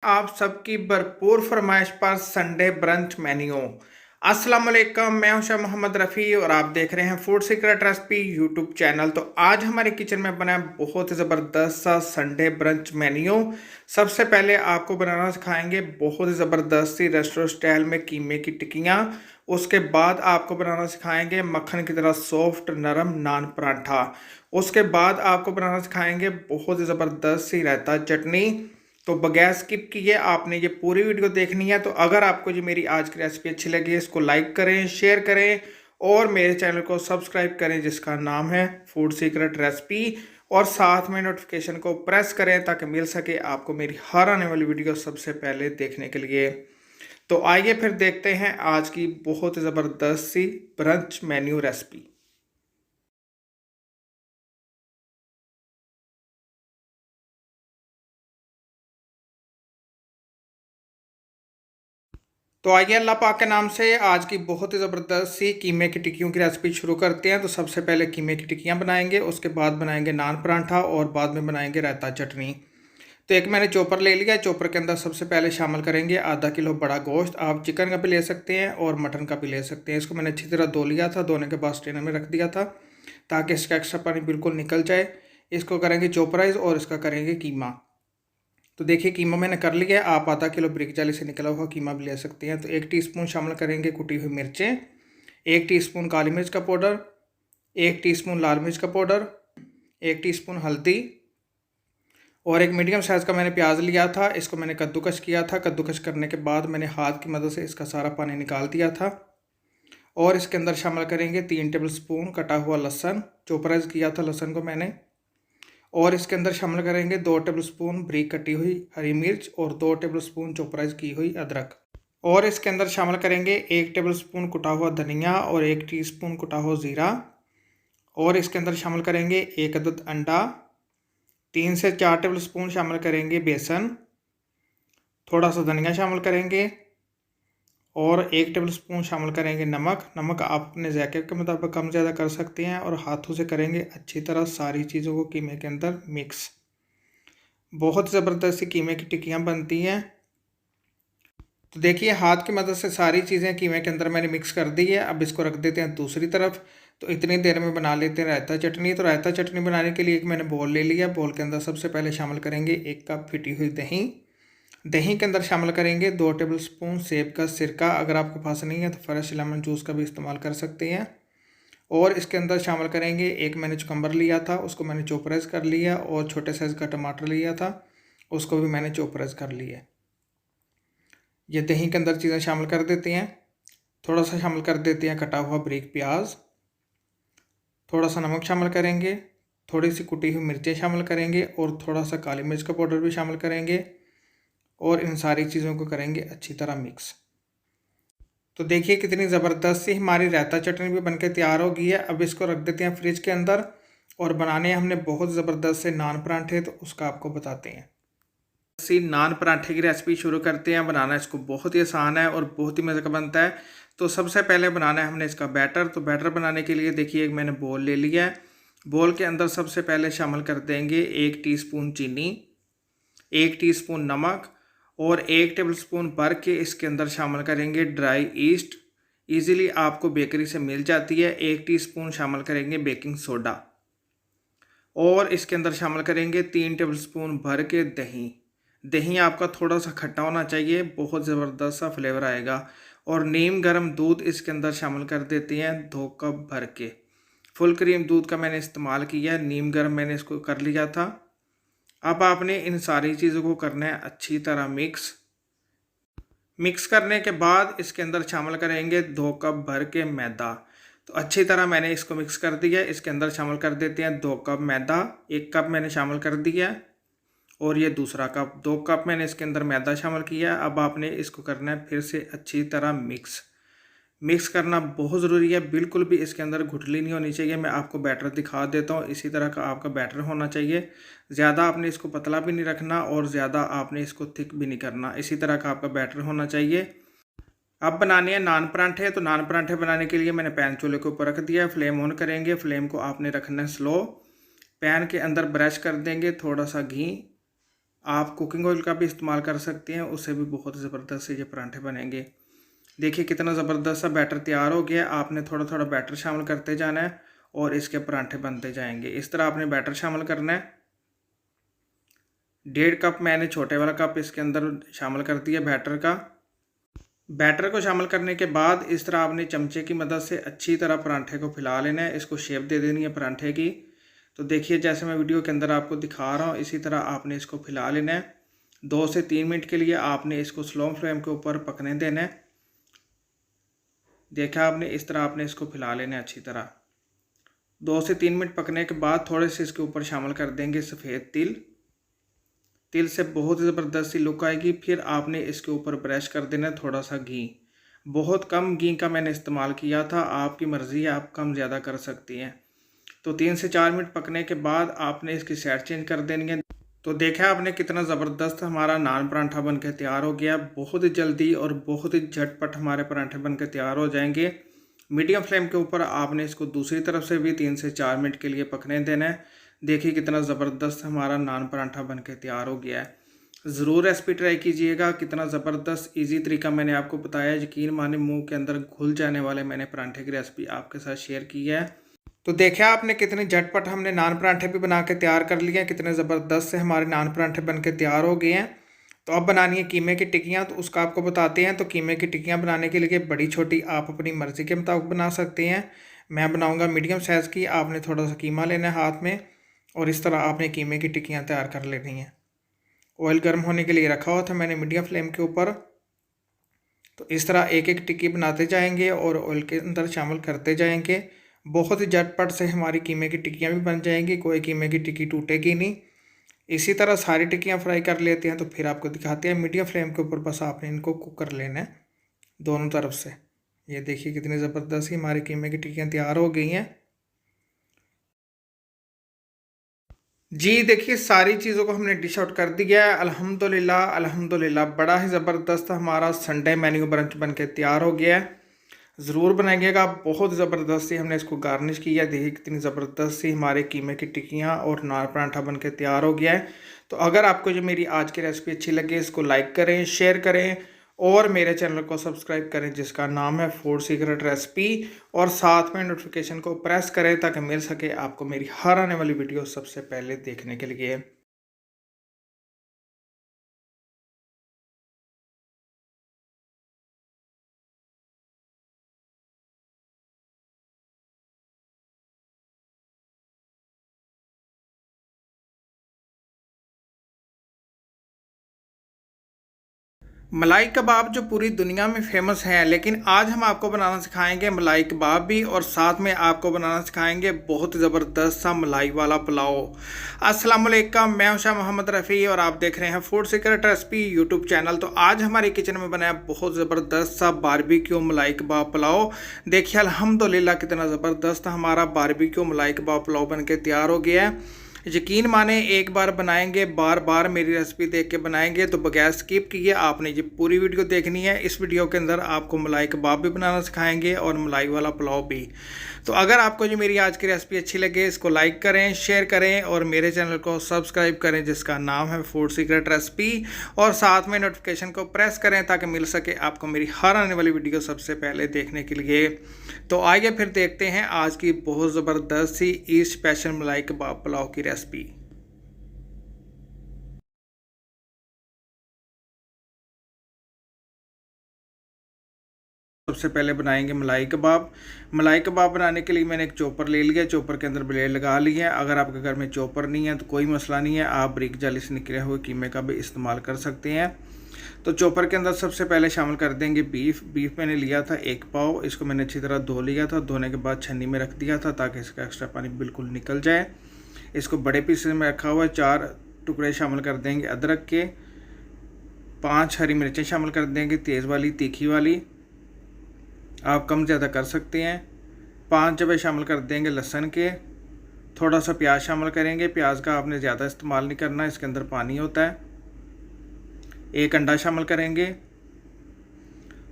आप सबकी भरपूर फरमाइश पर संडे ब्रंच मेन्यू। अस्सलाम वालेकुम, मैं हूं शाह मोहम्मद रफ़ी और आप देख रहे हैं food secret recipe YouTube channel. तो आज हमारे किचन में बना है बहुत ही ज़बरदस्त सा संडे ब्रंच मेन्यू। सबसे पहले आपको बनाना सिखाएंगे बहुत ही ज़बरदस्त सी रेस्टोरेंट स्टाइल में कीमे की टिक्कियाँ। उसके बाद आपको बनाना सिखाएंगे मक्खन की तरह सॉफ्ट नरम नान पराठा। उसके बाद आपको बनाना सिखाएंगे बहुत ही ज़बरदस्त सी रायता चटनी। तो बगैर स्किप किए आपने ये पूरी वीडियो देखनी है। तो अगर आपको जो मेरी आज की रेसिपी अच्छी लगी है इसको लाइक करें, शेयर करें और मेरे चैनल को सब्सक्राइब करें जिसका नाम है फूड सीक्रेट रेसिपी। और साथ में नोटिफिकेशन को प्रेस करें ताकि मिल सके आपको मेरी हर आने वाली वीडियो सबसे पहले देखने के लिए। तो आइए फिर देखते हैं आज की बहुत ज़बरदस्त सी ब्रंच मेन्यू रेसिपी। तो आइए अल्लाह पाक के नाम से आज की बहुत ही ज़बरदस्त सी कीमे की टिक्कियों की रेसिपी शुरू करते हैं। तो सबसे पहले कीमे की टिक्कियाँ बनाएंगे, उसके बाद बनाएंगे नान पराठा और बाद में बनाएंगे रायता चटनी। तो एक मैंने चॉपर ले लिया। चॉपर के अंदर सबसे पहले शामिल करेंगे आधा किलो बड़ा गोश्त। आप चिकन का भी ले सकते हैं और मटन का भी ले सकते हैं। इसको मैंने अच्छी तरह धो लिया था, धोने के बाद स्ट्रेनर में रख दिया था ताकि इसका एक्स्ट्रा पानी बिल्कुल निकल जाए। इसको करेंगे चॉपराइज और इसका करेंगे कीमा। तो देखिए कीमा मैंने कर लिया है। आप आधा किलो ब्रिक जाली से निकला हुआ कीमा भी ले सकते हैं। तो 1 टीस्पून शामिल करेंगे कुटी हुई मिर्चें, 1 टीस्पून काली मिर्च का पाउडर, 1 टीस्पून लाल मिर्च का पाउडर, 1 टीस्पून हल्दी और एक मीडियम साइज़ का मैंने प्याज लिया था। इसको मैंने कद्दूकस किया था। कद्दूकस करने के बाद मैंने हाथ की मदद से इसका सारा पानी निकाल दिया था। और इसके अंदर शामिल करेंगे 3 टेबल स्पून कटा हुआ लहसुन, चॉपराइज किया था लहसुन को मैंने। और इसके अंदर शामिल करेंगे 2 टेबलस्पून बारीक कटी हुई हरी मिर्च और 2 टेबलस्पून चॉपराइज की हुई अदरक। और इसके अंदर शामिल करेंगे 1 टेबलस्पून कुटा हुआ धनिया और 1 टीस्पून कुटा हुआ ज़ीरा। और इसके अंदर शामिल करेंगे 1 अदद अंडा, 3 से 4 टेबलस्पून शामिल करेंगे बेसन, थोड़ा सा धनिया शामिल करेंगे और 1 टेबलस्पून शामिल करेंगे नमक। नमक आप अपने जायके के मुताबिक कम ज़्यादा कर सकते हैं। और हाथों से करेंगे अच्छी तरह सारी चीज़ों को कीमे के अंदर मिक्स। बहुत ज़बरदस्त सी कीमे की टिक्कियाँ बनती हैं। तो देखिए हाथ की मदद से सारी चीज़ें कीमे के अंदर मैंने मिक्स कर दी है। अब इसको रख देते हैं दूसरी तरफ। तो इतनी देर में बना लेते हैं रायता चटनी। तो रायता चटनी बनाने के लिए एक मैंने बोल ले लिया। बोल के अंदर सबसे पहले शामिल करेंगे 1 कप फिटी हुई दही। दही के अंदर शामिल करेंगे 2 टेबलस्पून सेब का सिरका। अगर आपके पास नहीं है तो फ्रेश लेमन जूस का भी इस्तेमाल कर सकते हैं। और इसके अंदर शामिल करेंगे एक मैंने चुकंबर लिया था, उसको मैंने चॉपराइज कर लिया। और छोटे साइज़ का टमाटर लिया था, उसको भी मैंने चॉपराइज कर लिया। ये दही के अंदर चीज़ें शामिल कर देते हैं। थोड़ा सा शामिल कर देते हैं कटा हुआ बारीक प्याज, थोड़ा सा नमक शामिल करेंगे, थोड़ी सी कुटी हुई मिर्चें शामिल करेंगे और थोड़ा सा काली मिर्च का पाउडर भी शामिल करेंगे। और इन सारी चीज़ों को करेंगे अच्छी तरह मिक्स। तो देखिए कितनी ज़बरदस्त सी हमारी रायता चटनी भी बनके तैयार हो गई है। अब इसको रख देते हैं फ्रिज के अंदर। और बनाने हमने बहुत ज़बरदस्त से नान पराठे, तो उसका आपको बताते हैं। सी नान पराठे की रेसिपी शुरू करते हैं। बनाना इसको बहुत ही आसान है और बहुत ही मज़े का बनता है। तो सबसे पहले बनाना है हमने इसका बैटर। तो बैटर बनाने के लिए देखिए एक मैंने बोल ले लिया है। बोल के अंदर सबसे पहले शामिल कर देंगे 1 टीस्पून चीनी, 1 टीस्पून नमक और 1 टेबलस्पून भर के इसके अंदर शामिल करेंगे ड्राई ईस्ट। इजीली आपको बेकरी से मिल जाती है। 1 टीस्पून शामिल करेंगे बेकिंग सोडा। और इसके अंदर शामिल करेंगे 3 टेबलस्पून भर के दही। दही आपका थोड़ा सा खट्टा होना चाहिए, बहुत ज़बरदस्त सा फ्लेवर आएगा। और नीम गर्म दूध इसके अंदर शामिल कर देते हैं 2 कप भर के। फुल क्रीम दूध का मैंने इस्तेमाल किया है, नीम गर्म मैंने इसको कर लिया था। अब आपने इन सारी चीज़ों को करना है अच्छी तरह मिक्स। मिक्स करने के बाद इसके अंदर शामिल करेंगे 2 कप भर के मैदा। तो अच्छी तरह मैंने इसको मिक्स कर दिया। इसके अंदर शामिल कर देते हैं 2 कप मैदा। 1 कप मैंने शामिल कर दिया और ये दूसरा कप, 2 कप मैंने इसके अंदर मैदा शामिल किया। अब आपने इसको करना है फिर से अच्छी तरह मिक्स। मिक्स करना बहुत ज़रूरी है, बिल्कुल भी इसके अंदर गुठली नहीं होनी चाहिए। मैं आपको बैटर दिखा देता हूँ, इसी तरह का आपका बैटर होना चाहिए। ज़्यादा आपने इसको पतला भी नहीं रखना और ज़्यादा आपने इसको थिक भी नहीं करना। इसी तरह का आपका बैटर होना चाहिए। अब बनाने हैं नान पराठे। तो नान पराठे बनाने के लिए मैंने पैन चूल्हे के ऊपर रख दिया। फ्लेम ऑन करेंगे, फ्लेम को आपने रखना है स्लो। पैन के अंदर ब्रश कर देंगे थोड़ा सा घी। आप कुकिंग ऑयल का भी इस्तेमाल कर सकते हैं, उससे भी बहुत ज़बरदस्त ये परांठे बनेंगे। देखिए कितना ज़बरदस्त सा बैटर तैयार हो गया। आपने थोड़ा थोड़ा बैटर शामिल करते जाना है और इसके परांठे बनते जाएंगे। इस तरह आपने बैटर शामिल करना है। 1.5 कप मैंने छोटे वाला कप इसके अंदर शामिल कर दिया बैटर का। बैटर को शामिल करने के बाद इस तरह आपने चमचे की मदद से अच्छी तरह परांठे को फैला लेना है, इसको शेप दे देनी है परांठे की। तो देखिए जैसे मैं वीडियो के अंदर आपको दिखा रहा हूँ, इसी तरह आपने इसको फैला लेना है। 2 से 3 मिनट के लिए आपने इसको स्लो फ्लेम के ऊपर पकने देना है। देखा आपने, इस तरह आपने इसको फैला लेना है अच्छी तरह। 2 से 3 मिनट पकने के बाद थोड़े से इसके ऊपर शामिल कर देंगे सफ़ेद तिल। तिल से बहुत ज़बरदस्त सी लुक आएगी। फिर आपने इसके ऊपर ब्रश कर देना है थोड़ा सा घी। बहुत कम घी का मैंने इस्तेमाल किया था, आपकी मर्ज़ी है, आप कम ज़्यादा कर सकती हैं। तो 3 से 4 मिनट पकने के बाद आपने इसकी साइड चेंज कर देनी है। तो देखा आपने कितना ज़बरदस्त हमारा नान परांठा बन के तैयार हो गया। बहुत ही जल्दी और बहुत ही झटपट हमारे परांठे बन के तैयार हो जाएंगे। मीडियम फ्लेम के ऊपर आपने इसको दूसरी तरफ से भी 3 से 4 मिनट के लिए पकने देना है। देखिए कितना ज़बरदस्त हमारा नान परांठा बन के तैयार हो गया है। ज़रूर रेसिपी ट्राई कीजिएगा। कितना ज़बरदस्त इजी तरीका मैंने आपको बताया। यकीन माने मुंह के अंदर घुल जाने वाले मैंने परांठे की रेसिपी आपके साथ शेयर की है। तो देखा आपने कितने झटपट हमने नान परांठे भी बना के तैयार कर लिए हैं। कितने ज़बरदस्त से हमारे नान परांठे बन के तैयार हो गए हैं। तो अब बनानी है कीमे की टिक्कियाँ, तो उसका आपको बताते हैं। तो कीमे की टिक्कियाँ बनाने के लिए बड़ी छोटी आप अपनी मर्ज़ी के मुताबिक बना सकते हैं। मैं बनाऊँगा मीडियम साइज़ की। आपने थोड़ा सा कीमा लेना है हाथ में और इस तरह आपने कीमे की टिक्कियाँ तैयार कर लेनी हैं। ऑयल गर्म होने के लिए रखा हुआ था मैंने मीडियम फ्लेम के ऊपर। तो इस तरह एक एक टिक्की बनाते जाएंगे और ऑयल के अंदर शामिल करते जाएंगे। बहुत ही झटपट से हमारी कीमे की टिक्कियाँ भी बन जाएंगी, कोई कीमे की टिक्की टूटेगी नहीं। इसी तरह सारी टिक्कियाँ फ्राई कर लेते हैं। तो फिर आपको दिखाते हैं मीडियम फ्लेम के ऊपर, बस आपने इनको कुक कर लेना है दोनों तरफ से। ये देखिए कितनी ज़बरदस्त हमारी कीमे की टिक्कियाँ तैयार हो गई हैं। जी देखिए सारी चीज़ों को हमने डिश आउट कर दिया है। अल्हम्दुलिल्लाह अल्हम्दुलिल्लाह, बड़ा ही ज़बरदस्त हमारा संडे मेन्यू ब्रंच बन के तैयार हो गया है। ज़रूर बनाइएगा। बहुत ज़बरदस्त सी हमने इसको गार्निश किया। देखिए कितनी ज़बरदस्त सी हमारे कीमे की टिक्कियाँ और नान परांठा बन के तैयार हो गया है। तो अगर आपको जो मेरी आज की रेसिपी अच्छी लगे, इसको लाइक करें, शेयर करें और मेरे चैनल को सब्सक्राइब करें जिसका नाम है फूड सीक्रेट रेसिपी, और साथ में नोटिफिकेशन को प्रेस करें ताकि मिल सके आपको मेरी हर आने वाली वीडियो सबसे पहले देखने के लिए। मलाई कबाब जो पूरी दुनिया में फेमस है, लेकिन आज हम आपको बनाना सिखाएंगे मलाई कबाब भी, और साथ में आपको बनाना सिखाएंगे बहुत ज़बरदस्त सा मलाई वाला पुलाव। अस्सलाम वालेकुम, मैं हूं शाह मोहम्मद रफ़ी और आप देख रहे हैं food secret recipe YouTube channel. तो आज हमारी किचन में बनाया बहुत ज़बरदस्त सा बारबेक्यू मलाई कबाब पुलाव। देखिए अल्हम्दुलिल्लाह कितना ज़बरदस्त हमारा बारबेक्यू मलाई कबाब पुलाव बन के तैयार हो गया है। यकीन माने एक बार बनाएंगे बार बार मेरी रेसिपी देख के बनाएंगे। तो बगैर स्किप किए आपने ये पूरी वीडियो देखनी है। इस वीडियो के अंदर आपको मलाई कबाब भी बनाना सिखाएंगे और मलाई वाला पुलाव भी। तो अगर आपको जो मेरी आज की रेसिपी अच्छी लगे, इसको लाइक करें, शेयर करें और मेरे चैनल को सब्सक्राइब करें जिसका नाम है फूड सीक्रेट रेसिपी, और साथ में नोटिफिकेशन को प्रेस करें ताकि मिल सके आपको मेरी हर आने वाली वीडियो सबसे पहले देखने के लिए। तो आइए फिर देखते हैं आज की बहुत ज़बरदस्त सी ईद स्पेशल मलाई कबाब पुलाव की रेसिपी। सबसे पहले बनाएंगे मलाई कबाब। मलाई कबाब बनाने के लिए मैंने एक चॉपर ले लिया, चॉपर के अंदर ब्लेड लगा लिया है। अगर आपके घर में चॉपर नहीं है तो कोई मसला नहीं है, आप बारीक जाली से निकले हुए कीमे का भी इस्तेमाल कर सकते हैं। तो चॉपर के अंदर सबसे पहले शामिल कर देंगे बीफ। बीफ मैंने लिया था 1 पाव, इसको मैंने अच्छी तरह धो लिया था। धोने के बाद छन्नी में रख दिया था ताकि इसका एक्स्ट्रा पानी बिल्कुल निकल जाए। इसको बड़े पीसेस में रखा हुआ है। 4 टुकड़े शामिल कर देंगे अदरक के। 5 हरी मिर्चें शामिल कर देंगे, तेज़ वाली तीखी वाली, आप कम ज़्यादा कर सकते हैं। 5 जबे शामिल कर देंगे लहसुन के। थोड़ा सा प्याज शामिल करेंगे। प्याज का आपने ज़्यादा इस्तेमाल नहीं करना, इसके अंदर पानी होता है। 1 अंडा शामिल करेंगे।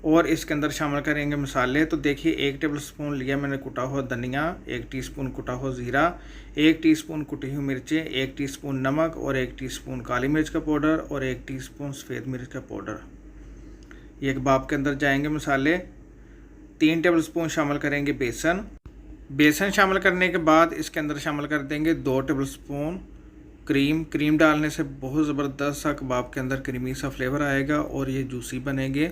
और इसके अंदर शामिल करेंगे मसाले। तो देखिए 1 टेबल स्पून लिया मैंने कुटा हुआ धनिया, 1 टीस्पून कुटा हुआ ज़ीरा, 1 टीस्पून कुटी हुई मिर्चें, 1 टीस्पून नमक और 1 टीस्पून काली मिर्च का पाउडर और 1 टीस्पून सफ़ेद मिर्च का पाउडर। ये कबाब के अंदर जाएंगे मसाले। 3 टेबल स्पून शामिल करेंगे बेसन। बेसन शामिल करने के बाद इसके अंदर शामिल कर देंगे 2 टेबल स्पून क्रीम। क्रीम डालने से बहुत ज़बरदस्त सा कबाब के अंदर क्रीमी सा फ्लेवर आएगा और ये जूसी बनेंगे।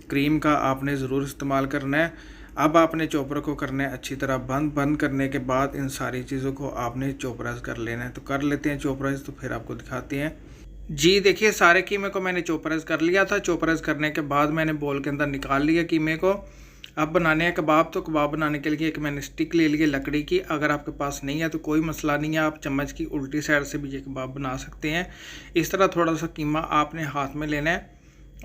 क्रीम का आपने ज़रूर इस्तेमाल करना है। अब आपने चॉपर को करना है अच्छी तरह बंद करने के बाद इन सारी चीज़ों को आपने चॉपराइज कर लेना है। तो कर लेते हैं चॉपराइज, तो फिर आपको दिखाते हैं। जी देखिए सारे कीमे को मैंने चॉपराइज कर लिया था। चॉपराइज करने के बाद मैंने बोल के अंदर निकाल लिया कीमे को। अब बनाने हैं कबाब। तो कबाब बनाने के लिए एक मैंने स्टिक ले ली है लकड़ी की। अगर आपके पास नहीं है तो कोई मसला नहीं है, आप चम्मच की उल्टी साइड से भी ये कबाब बना सकते हैं। इस तरह थोड़ा सा कीमा आपने हाथ में लेना है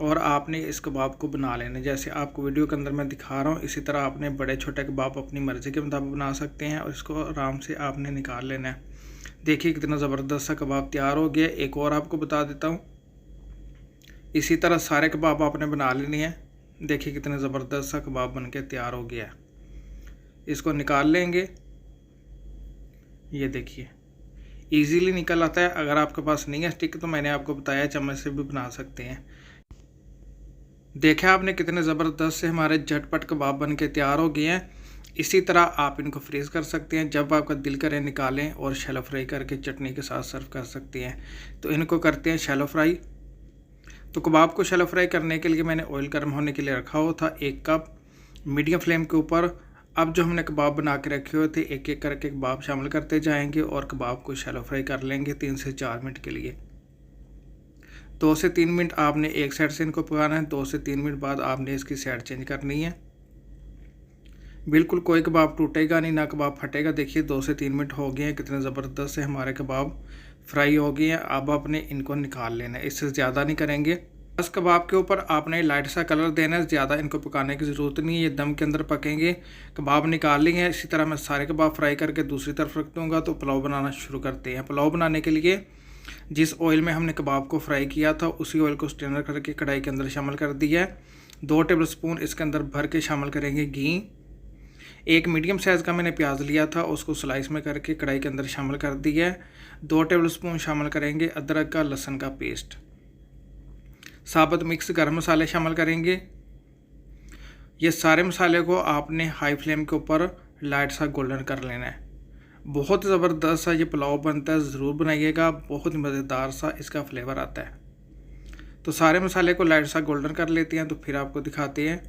और आपने इस कबाब को बना लेना है। जैसे आपको वीडियो के अंदर मैं दिखा रहा हूँ, इसी तरह आपने बड़े छोटे कबाब अपनी मर्ज़ी के मुताबिक बना सकते हैं और इसको आराम से आपने निकाल लेना है। देखिए कितना ज़बरदस्त सा कबाब तैयार हो गया। एक और आपको बता देता हूँ, इसी तरह सारे कबाब आपने बना लेने हैं। देखिए कितने ज़बरदस्त सा कबाब बन के तैयार हो गया है। इसको निकाल लेंगे। ये देखिए इजीली निकल आता है। अगर आपके पास नहीं है स्टिक तो मैंने आपको बताया चम्मच से भी बना सकते हैं। देखा आपने कितने ज़बरदस्त से हमारे झटपट कबाब बन के तैयार हो गए हैं। इसी तरह आप इनको फ्रीज़ कर सकते हैं, जब आपका दिल करे निकालें और शैलो फ्राई करके चटनी के साथ सर्व कर सकते हैं। तो इनको करते हैं शैलो फ्राई। तो कबाब को शैलो फ्राई करने के लिए मैंने ऑयल गर्म होने के लिए रखा हुआ था 1 कप मीडियम फ्लेम के ऊपर। अब जो हमने कबाब बना के रखे हुए थे एक एक करके कबाब शामिल करते जाएंगे और कबाब को शैलो फ्राई कर लेंगे 3 से 4 मिनट के लिए। 2 से 3 मिनट आपने एक साइड से इनको पकाना है। 2 से 3 मिनट बाद आपने इसकी साइड चेंज करनी है। बिल्कुल कोई कबाब टूटेगा नहीं, ना कबाब फटेगा। देखिए 2 से 3 मिनट हो गए हैं, कितने ज़बरदस्त से हमारे कबाब फ्राई हो गए हैं। अब आपने इनको निकाल लेना है, इससे ज़्यादा नहीं करेंगे। बस कबाब के ऊपर आपने लाइट सा कलर देना है, ज़्यादा इनको पकाने की ज़रूरत नहीं है, ये दम के अंदर पकेंगे। कबाब निकाल लेंगे। इसी तरह मैं सारे कबाब फ्राई करके दूसरी तरफ रख दूँगा। तो पुलाव बनाना शुरू करते हैं। पुलाव बनाने के लिए जिस ऑयल में हमने कबाब को फ्राई किया था उसी ऑयल को स्ट्रेनर करके कढ़ाई के अंदर शामिल कर दिया है। 2 टेबल स्पून इसके अंदर भर के शामिल करेंगे घी। 1 मीडियम साइज़ का मैंने प्याज लिया था, उसको स्लाइस में करके कढ़ाई के अंदर शामिल कर दिया है। 2 टेबल स्पून शामिल करेंगे अदरक का लहसुन का पेस्ट। साबुत मिक्स गरम मसाले शामिल करेंगे। ये सारे मसाले को आपने हाई फ्लेम के ऊपर लाइट सा गोल्डन कर लेना है। बहुत ज़बरदस्त सा ये पुलाव बनता है, ज़रूर बनाइएगा। बहुत मज़ेदार सा इसका फ्लेवर आता है। तो सारे मसाले को लाइट सा गोल्डन कर लेते हैं, तो फिर आपको दिखाते हैं।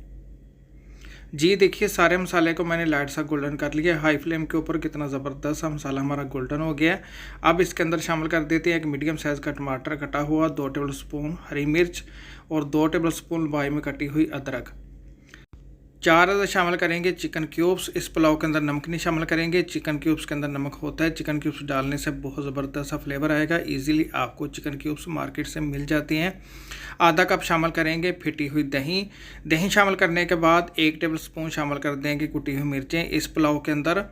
जी देखिए सारे मसाले को मैंने लाइट सा गोल्डन कर लिया। हाई फ्लेम के ऊपर कितना ज़बरदस्त सा मसाला हमारा गोल्डन हो गया है। अब इसके अंदर शामिल कर देते हैं 1 मीडियम साइज़ का टमाटर कटा हुआ, 2 टेबल स्पून हरी मिर्च और 2 टेबल स्पून बाई में कटी हुई अदरक। 4 शामिल करेंगे चिकन क्यूब्स। इस पुलाव के अंदर नमक नहीं शामिल करेंगे, चिकन क्यूब्स के अंदर नमक होता है। चिकन क्यूब्स डालने से बहुत ज़बरदस्त सा फ्लेवर आएगा। इजीली आपको चिकन क्यूब्स मार्केट से मिल जाते हैं। आधा कप शामिल करेंगे फिटी हुई दही। दही शामिल करने के बाद 1 टेबल स्पून शामिल कर देंगे कुटी हुई मिर्चें। इस पुलाव के अंदर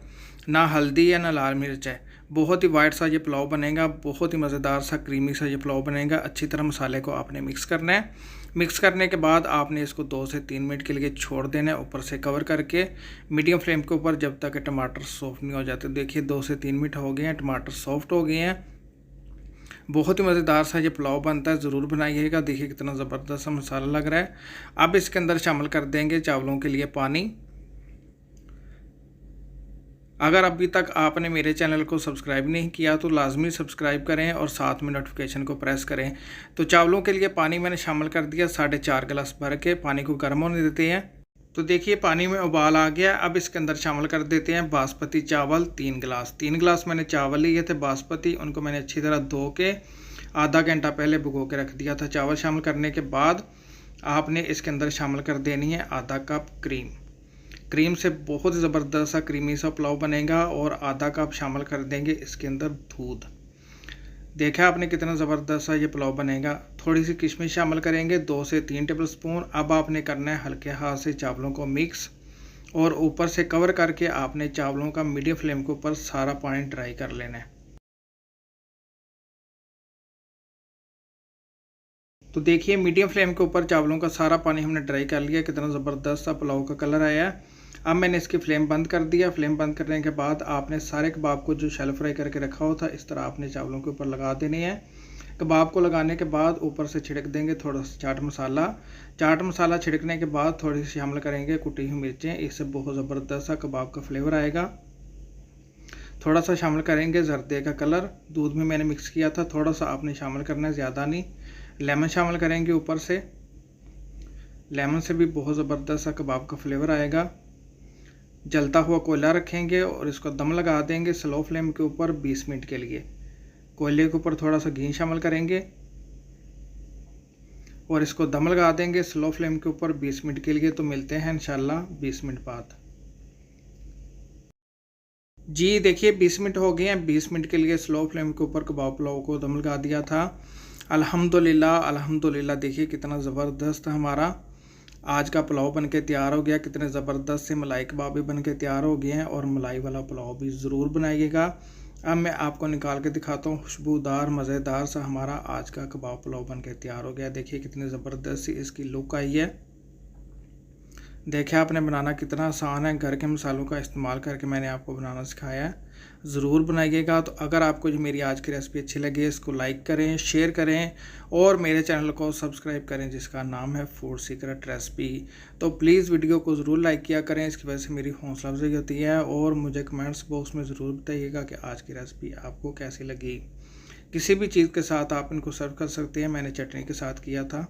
ना हल्दी है ना लाल मिर्च है। बहुत ही वाइट सा ये पुलाव बनेगा, बहुत ही मज़ेदार सा क्रीमी सा ये पुलाव बनेगा। अच्छी तरह मसाले को आपने मिक्स करना है। मिक्स करने के बाद आपने इसको 2 से 3 मिनट के लिए छोड़ देना है, ऊपर से कवर करके मीडियम फ्लेम के ऊपर, जब तक टमाटर सॉफ्ट नहीं हो जाते। देखिए 2 से 3 मिनट हो गए हैं, टमाटर सॉफ्ट हो गए हैं। बहुत ही मज़ेदार सा ये पुलाव बनता है, ज़रूर बनाइएगा। देखिए कितना ज़बरदस्त सा मसाला लग रहा है। अब इसके अंदर शामिल कर देंगे चावलों के लिए पानी। अगर अभी तक आपने मेरे चैनल को सब्सक्राइब नहीं किया तो लाजमी सब्सक्राइब करें और साथ में नोटिफिकेशन को प्रेस करें। तो चावलों के लिए पानी मैंने शामिल कर दिया 4.5 गिलास भर के। पानी को गर्म होने देते हैं। तो देखिए पानी में उबाल आ गया। अब इसके अंदर शामिल कर देते हैं बासमती चावल 3 गिलास। 3 गिलास मैंने चावल लिए थे बासमती, उनको मैंने अच्छी तरह धो के आधा घंटा पहले भिगो के रख दिया था। चावल शामिल करने के बाद आपने इसके अंदर शामिल कर देनी है आधा कप क्रीम। क्रीम से बहुत ज़बरदस्त सा क्रीमी सा पुलाव बनेगा। और आधा कप शामिल कर देंगे इसके अंदर दूध। देखा आपने कितना ज़बरदस्त सा ये पुलाव बनेगा। थोड़ी सी किशमिश शामिल करेंगे 2 से 3 टेबल स्पून। अब आपने करना है हल्के हाथ से चावलों को मिक्स और ऊपर से कवर करके आपने चावलों का मीडियम फ्लेम के ऊपर सारा पानी ड्राई कर लेना है। तो देखिए मीडियम फ्लेम के ऊपर चावलों का सारा पानी हमने ड्राई कर लिया, कितना ज़बरदस्त सा पुलाव का कलर आया है। अब मैंने इसकी फ्लेम बंद कर दिया। फ्लेम बंद करने के बाद आपने सारे कबाब को जो शैलो फ्राई करके रखा हुआ था इस तरह आपने चावलों के ऊपर लगा देने हैं। कबाब को लगाने के बाद ऊपर से छिड़क देंगे थोड़ा सा चाट मसाला। चाट मसाला छिड़कने के बाद थोड़ी सी शामिल करेंगे कुटी हुई मिर्चें, इससे बहुत ज़बरदस्त सा कबाब का फ्लेवर आएगा। थोड़ा सा शामिल करेंगे जर्दे का कलर, दूध में मैंने मिक्स किया था, थोड़ा सा आपने शामिल करना है, ज़्यादा नहीं। लेमन शामिल करेंगे ऊपर से, लेमन से भी बहुत ज़बरदस्त सा कबाब का फ्लेवर आएगा। जलता हुआ कोयला रखेंगे और इसको दम लगा देंगे स्लो फ्लेम के ऊपर 20 मिनट के लिए। कोयले के ऊपर थोड़ा सा घी शामिल करेंगे और इसको दम लगा देंगे स्लो फ्लेम के ऊपर 20 मिनट के लिए। तो मिलते हैं इंशाल्लाह 20 मिनट बाद। जी देखिए 20 मिनट हो गए हैं। 20 मिनट के लिए स्लो फ्लेम के ऊपर कबाब पुलाव को दम लगा दिया था। अल्हम्दुलिल्लाह अल्हम्दुलिल्लाह, देखिए कितना ज़बरदस्त हमारा आज का पुलाव बनके तैयार हो गया। कितने ज़बरदस्त से मलाई कबाब भी बनके तैयार हो गए हैं और मलाई वाला पुलाव भी ज़रूर बनाइएगा। अब मैं आपको निकाल के दिखाता हूँ। खुशबूदार मज़ेदार सा हमारा आज का कबाब पुलाव बनके तैयार हो गया। देखिए कितनी ज़बरदस्त सी इसकी लुक आई है। देखिए आपने बनाना कितना आसान है, घर के मसालों का इस्तेमाल करके मैंने आपको बनाना सिखाया है। ज़रूर बनाइएगा। तो अगर आपको जो मेरी आज की रेसिपी अच्छी लगे इसको लाइक करें, शेयर करें और मेरे चैनल को सब्सक्राइब करें जिसका नाम है फूड सीक्रेट रेसिपी। तो प्लीज़ वीडियो को ज़रूर लाइक किया करें, इसकी वजह से मेरी हौसला अफजाई होती है। और मुझे कमेंट्स बॉक्स में ज़रूर बताइएगा कि आज की रेसिपी आपको कैसी लगी। किसी भी चीज़ के साथ आप इनको सर्व कर सकते हैं, मैंने चटनी के साथ किया था।